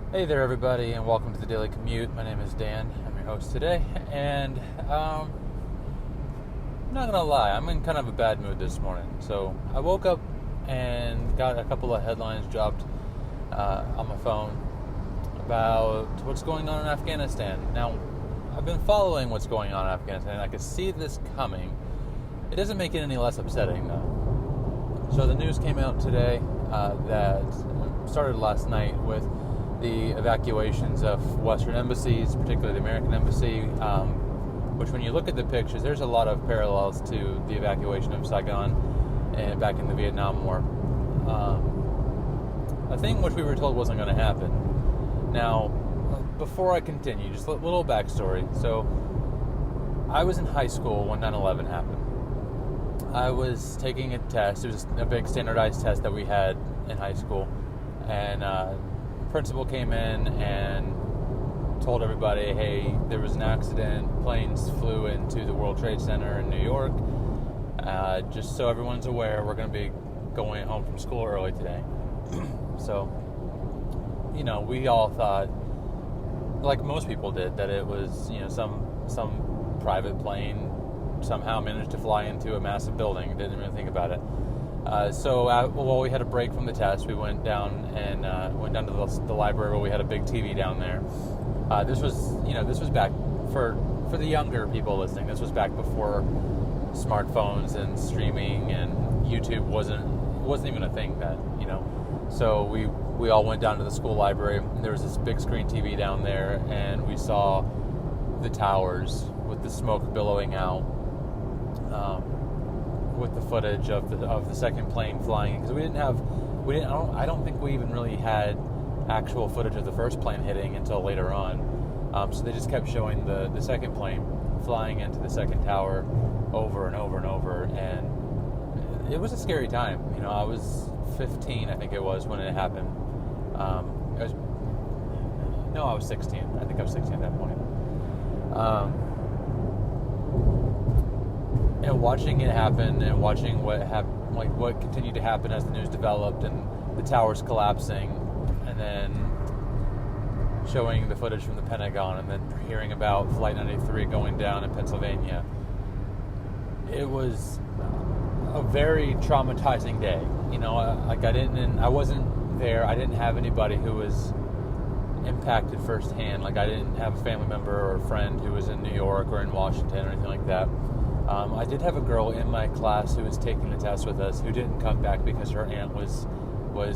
Hey there, everybody, and welcome to the Daily Commute. My name is Dan. I'm your host today, and I'm not gonna lie, I'm in kind of a bad mood this morning. So I woke up and got a couple of headlines dropped on my phone about what's going on in Afghanistan. Now, I've been following what's going on in Afghanistan, and I could see this coming. It doesn't make it any less upsetting, though. So the news came out today that started last night with the evacuations of Western embassies, particularly the American embassy, which when you look at the pictures, there's a lot of parallels to the evacuation of Saigon and back in the Vietnam War. A thing which we were told wasn't going to happen. Now, before I continue, just a little backstory. So, I was in high school when 9/11 happened. I was taking a test. It was a big standardized test that we had in high school, and principal came in and told everybody, hey, there was an accident, planes flew into the World Trade Center in New York, just so everyone's aware, we're going to be going home from school early today. So, we all thought, like most people did, that it was, some private plane somehow managed to fly into a massive building. Didn't really think about it. While we had a break from the test, we went down to the library where we had a big TV down there. This was back for the younger people listening. This was back before smartphones and streaming, and YouTube wasn't even a thing then. So we all went down to the school library. And there was this big screen TV down there, and we saw the towers with the smoke billowing out. With the footage of the second plane flying, because I don't think we even really had actual footage of the first plane hitting until later on. So they just kept showing the second plane flying into the second tower over and over and over, and it was a scary time. I was 15, I think it was, when it happened. I was 16. I think I was 16 at that point. And watching it happen, and watching what continued to happen as the news developed, and the towers collapsing, and then showing the footage from the Pentagon, and then hearing about Flight 93 going down in Pennsylvania. It was a very traumatizing day. I wasn't there. I didn't have anybody who was impacted firsthand. I didn't have a family member or a friend who was in New York or in Washington or anything like that. I did have a girl in my class who was taking the test with us who didn't come back because her aunt was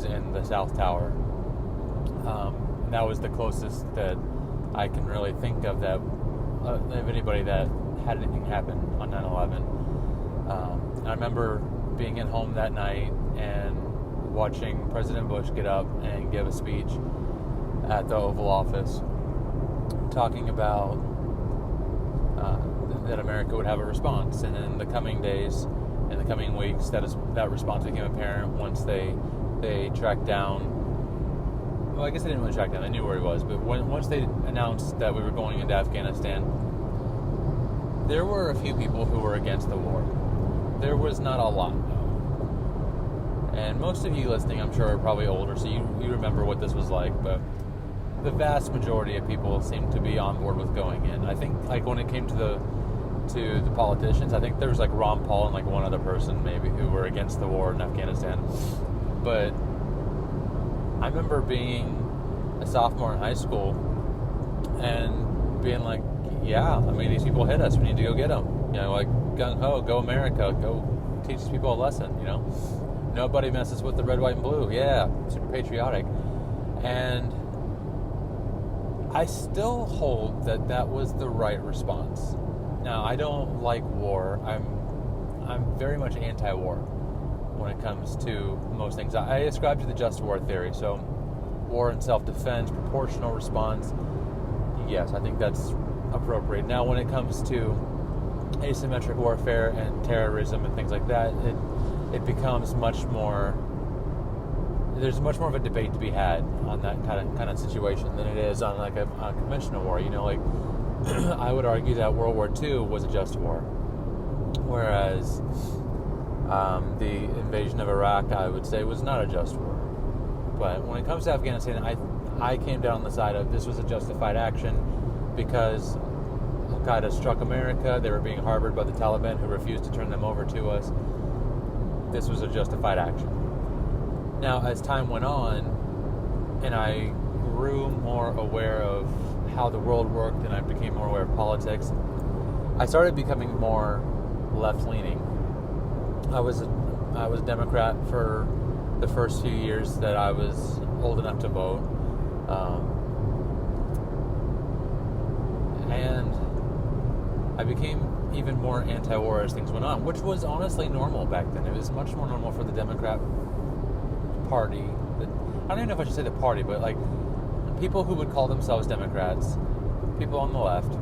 in the South Tower. And that was the closest that I can really think of of anybody that had anything happen on 9/11. I remember being at home that night and watching President Bush get up and give a speech at the Oval Office, talking about that America would have a response, and in the coming days, in the coming weeks, that response became apparent once they tracked down. Well, I guess they didn't really track down; they knew where he was. But once they announced that we were going into Afghanistan, there were a few people who were against the war. There was not a lot, though. And most of you listening, I'm sure, are probably older, so you remember what this was like. But the vast majority of people seemed to be on board with going in. I think, when it came to the politicians, I think there was Ron Paul and one other person maybe who were against the war in Afghanistan. But I remember being a sophomore in high school and being like, yeah, these people hit us, we need to go get them. Gung ho, go America, go teach these people a lesson. Nobody messes with the red, white, and blue. Yeah, super patriotic. And I still hold that was the right response. Now, I don't like war. I'm very much anti-war when it comes to most things. I ascribe to the just war theory. So, war and self-defense, proportional response. Yes, I think that's appropriate. Now, when it comes to asymmetric warfare and terrorism and things like that, it becomes much more. There's much more of a debate to be had on that kind of situation than it is on a conventional war. I would argue that World War II was a just war, whereas the invasion of Iraq, I would say, was not a just war. But when it comes to Afghanistan, I came down on the side of this was a justified action because Al-Qaeda struck America. They were being harbored by the Taliban, who refused to turn them over to us. This was a justified action. Now, as time went on, and I grew more aware of how the world worked, and I became more aware of politics, I started becoming more left-leaning. I was a Democrat for the first few years that I was old enough to vote, and I became even more anti-war as things went on, which was honestly normal back then. It was much more normal for the Democrat Party. I don't even know if I should say the party, but like people who would call themselves Democrats, people on the left,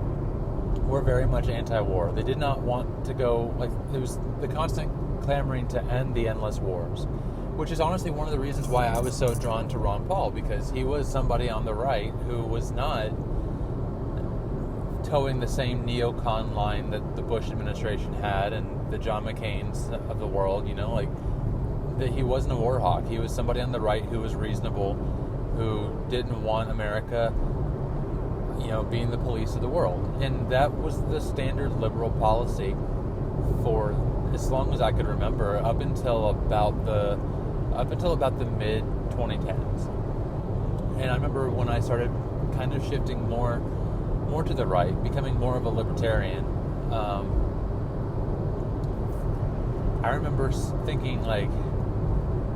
were very much anti-war. They did not want to go, like, it was the constant clamoring to end the endless wars, which is honestly one of the reasons why I was so drawn to Ron Paul, because he was somebody on the right who was not towing the same neocon line that the Bush administration had and the John McCain's of the world, you know, like, that he wasn't a war hawk. He was somebody on the right who was reasonable, who didn't want America, you know, being the police of the world. And that was the standard liberal policy for as long as I could remember, up until about the mid 2010s. And I remember when I started kind of shifting more to the right, becoming more of a libertarian. I remember thinking, like,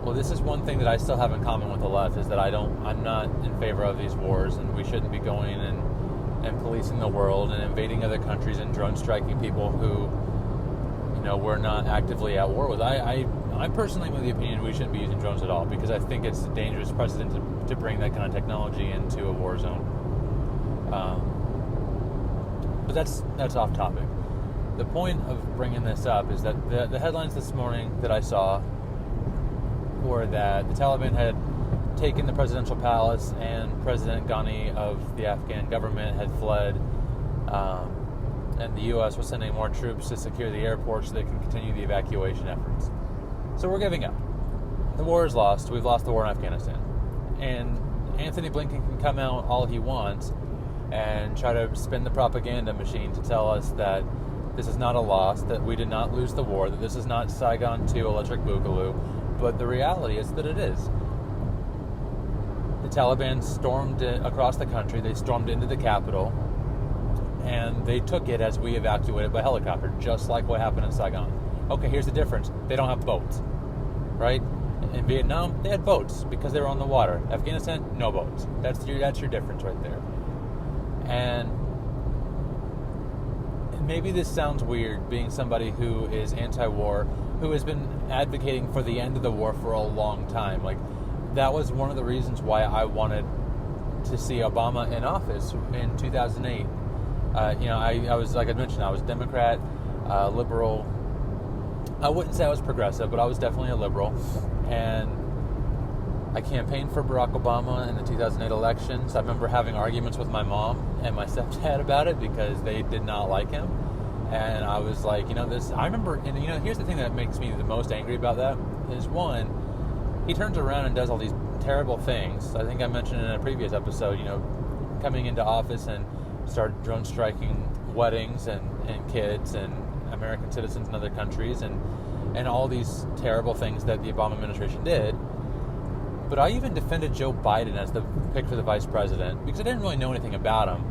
well, this is one thing that I still have in common with the left, is that I'm not in favor of these wars, and we shouldn't be going and policing the world and invading other countries and drone striking people who, you know, we're not actively at war with. I personally am of the opinion we shouldn't be using drones at all, because I think it's a dangerous precedent to bring that kind of technology into a war zone. But that's off topic. The point of bringing this up is that the headlines this morning that I saw were that the Taliban had taken the presidential palace and President Ghani of the Afghan government had fled, and the U.S. was sending more troops to secure the airport so they can continue the evacuation efforts. So we're giving up. The war is lost. We've lost the war in Afghanistan. And Anthony Blinken can come out all he wants and try to spin the propaganda machine to tell us that this is not a loss, that we did not lose the war, that this is not Saigon 2 Electric Boogaloo. But the reality is that it is. The Taliban stormed across the country. They stormed into the capital, and they took it as we evacuated by helicopter, just like what happened in Saigon. Okay, here's the difference. They don't have boats, right? In Vietnam, they had boats because they were on the water. Afghanistan, no boats. That's your difference right there. And maybe this sounds weird, being somebody who is anti-war, who has been advocating for the end of the war for a long time. Like, that was one of the reasons why I wanted to see Obama in office in 2008. You know, I was, like I mentioned, I was Democrat, liberal. I wouldn't say I was progressive, but I was definitely a liberal. And I campaigned for Barack Obama in the 2008 elections. I remember having arguments with my mom and my stepdad about it because they did not like him. And I was like, you know, I remember, and you know, here's the thing that makes me the most angry about that is, one, he turns around and does all these terrible things. I think I mentioned in a previous episode, you know, coming into office and started drone striking weddings and kids and American citizens in other countries and all these terrible things that the Obama administration did. But I even defended Joe Biden as the pick for the vice president because I didn't really know anything about him.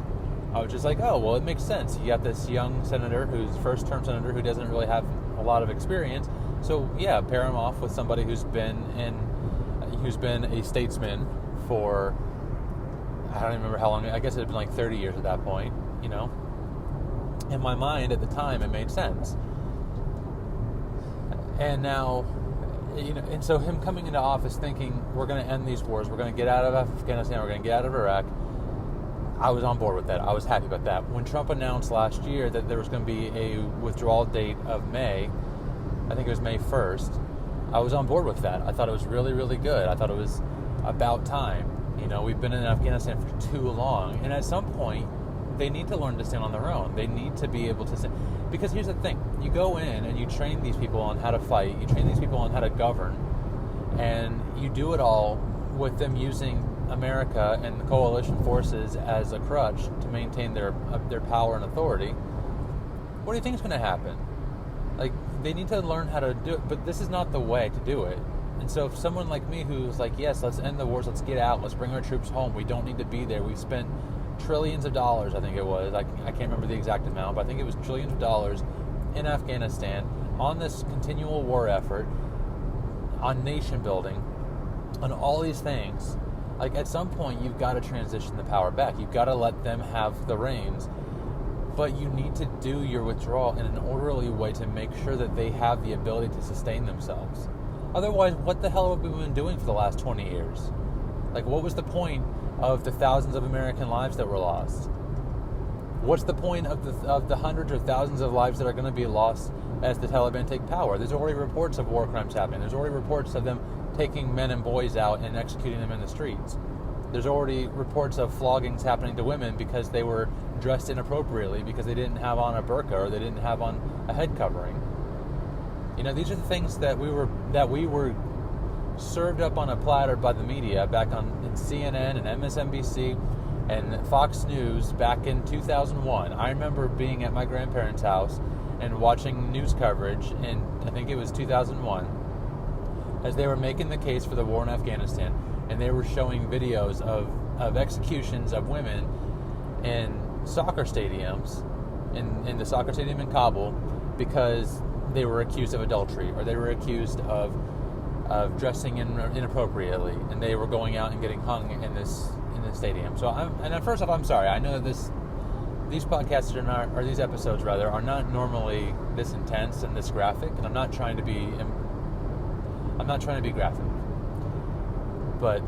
I was just like, oh, well, it makes sense. You got this young senator who's first-term senator who doesn't really have a lot of experience. So, yeah, pair him off with somebody who's been a statesman for, I don't even remember how long. I guess it had been like 30 years at that point, you know. In my mind at the time, it made sense. And now, you know, and so him coming into office thinking we're going to end these wars, we're going to get out of Afghanistan, we're going to get out of Iraq, I was on board with that. I was happy about that. When Trump announced last year that there was going to be a withdrawal date of May, I think it was May 1st, I was on board with that. I thought it was really, really good. I thought it was about time. You know, we've been in Afghanistan for too long, and at some point, they need to learn to stand on their own. They need to be able to stand. Because here's the thing. You go in and you train these people on how to fight. You train these people on how to govern. And you do it all with them using America and the coalition forces as a crutch to maintain their power and authority, what do you think is going to happen? Like, they need to learn how to do it, but this is not the way to do it. And so if someone like me who's like, yes, let's end the wars, let's get out, let's bring our troops home, we don't need to be there, we've spent trillions of dollars, I think it was, I can't remember the exact amount, but I think it was trillions of dollars in Afghanistan on this continual war effort, on nation building, on all these things. Like, at some point, you've got to transition the power back. You've got to let them have the reins. But you need to do your withdrawal in an orderly way to make sure that they have the ability to sustain themselves. Otherwise, what the hell have we been doing for the last 20 years? Like, what was the point of the thousands of American lives that were lost? What's the point of the hundreds or thousands of lives that are going to be lost as the Taliban take power? There's already reports of war crimes happening. There's already reports of them taking men and boys out and executing them in the streets. There's already reports of floggings happening to women because they were dressed inappropriately, because they didn't have on a burqa or they didn't have on a head covering. You know, these are the things that we were served up on a platter by the media back in CNN and MSNBC and Fox News back in 2001. I remember being at my grandparents' house and watching news coverage in, I think it was 2001, as they were making the case for the war in Afghanistan, and they were showing videos of executions of women in soccer stadiums, in the soccer stadium in Kabul, because they were accused of adultery, or they were accused of dressing inappropriately, and they were going out and getting hung in this stadium. So first off, I'm sorry. I know that these podcasts or these episodes rather, are not normally this intense and this graphic, and I'm not trying to be graphic, but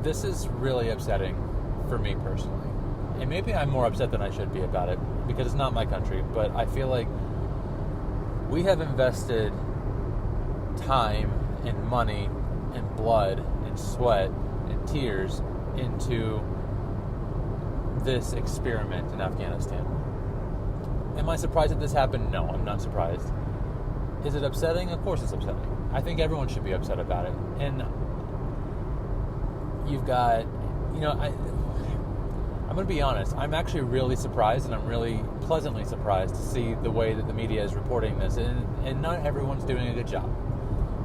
this is really upsetting for me personally. And maybe I'm more upset than I should be about it, because it's not my country, but I feel like we have invested time and money and blood and sweat and tears into this experiment in Afghanistan. Am I surprised that this happened? No, I'm not surprised. Is it upsetting? Of course it's upsetting. I think everyone should be upset about it. And you've got, I'm going to be honest, I'm actually really surprised, and I'm really pleasantly surprised to see the way that the media is reporting this. And not everyone's doing a good job.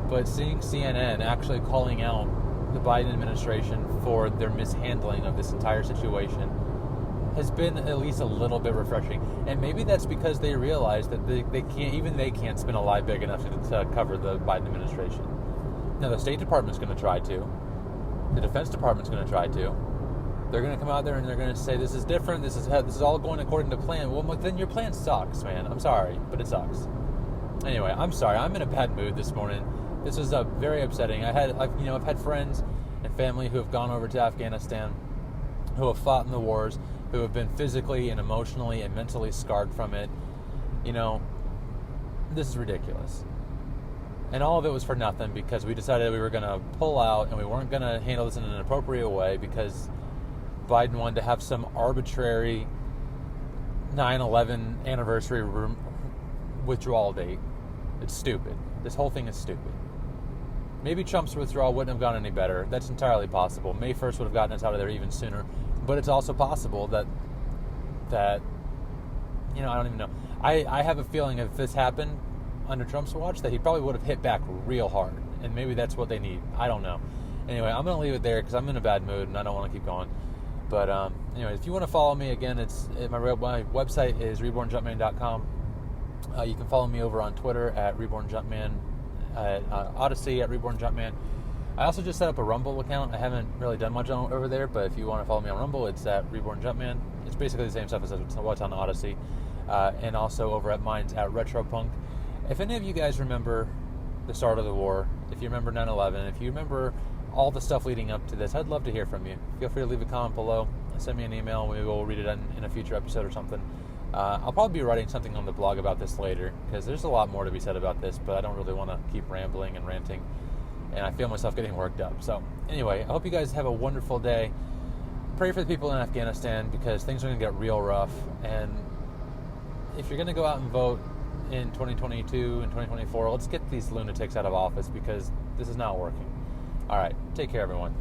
But seeing CNN actually calling out the Biden administration for their mishandling of this entire situation has been at least a little bit refreshing. And maybe that's because they realize that they can't spin a lie big enough to cover the Biden administration. Now, the State Department's going to try to. The Defense Department's going to try to. They're going to come out there and they're going to say, this is different, this is all going according to plan. Well, then your plan sucks, man. I'm sorry, but it sucks. Anyway, I'm sorry. I'm in a bad mood this morning. This was very upsetting. I've had friends and family who have gone over to Afghanistan, who have fought in the wars, who have been physically and emotionally and mentally scarred from it. This is ridiculous. And all of it was for nothing, because we decided we were going to pull out and we weren't going to handle this in an appropriate way because Biden wanted to have some arbitrary 9/11 anniversary withdrawal date. It's stupid. This whole thing is stupid. Maybe Trump's withdrawal wouldn't have gone any better. That's entirely possible. May 1st would have gotten us out of there even sooner. But it's also possible that I don't even know. I have a feeling if this happened under Trump's watch, that he probably would have hit back real hard. And maybe that's what they need. I don't know. Anyway, I'm going to leave it there because I'm in a bad mood and I don't want to keep going. But anyway, if you want to follow me, again, my website is rebornjumpman.com. You can follow me over on Twitter at rebornjumpman, at Odyssey at rebornjumpman. I also just set up a Rumble account. I haven't really done much over there, but if you want to follow me on Rumble, it's at rebornjumpman. It's basically the same stuff as what's on Odyssey. And also over at mine's at retropunk. If any of you guys remember the start of the war, if you remember 9/11, if you remember all the stuff leading up to this, I'd love to hear from you. Feel free to leave a comment below. Send me an email. Maybe we'll read it in a future episode or something. I'll probably be writing something on the blog about this later, because there's a lot more to be said about this, but I don't really want to keep rambling and ranting, and I feel myself getting worked up. So anyway, I hope you guys have a wonderful day. Pray for the people in Afghanistan, because things are going to get real rough, and if you're going to go out and vote in 2022 and 2024, let's get these lunatics out of office, because this is not working. All right, take care, everyone.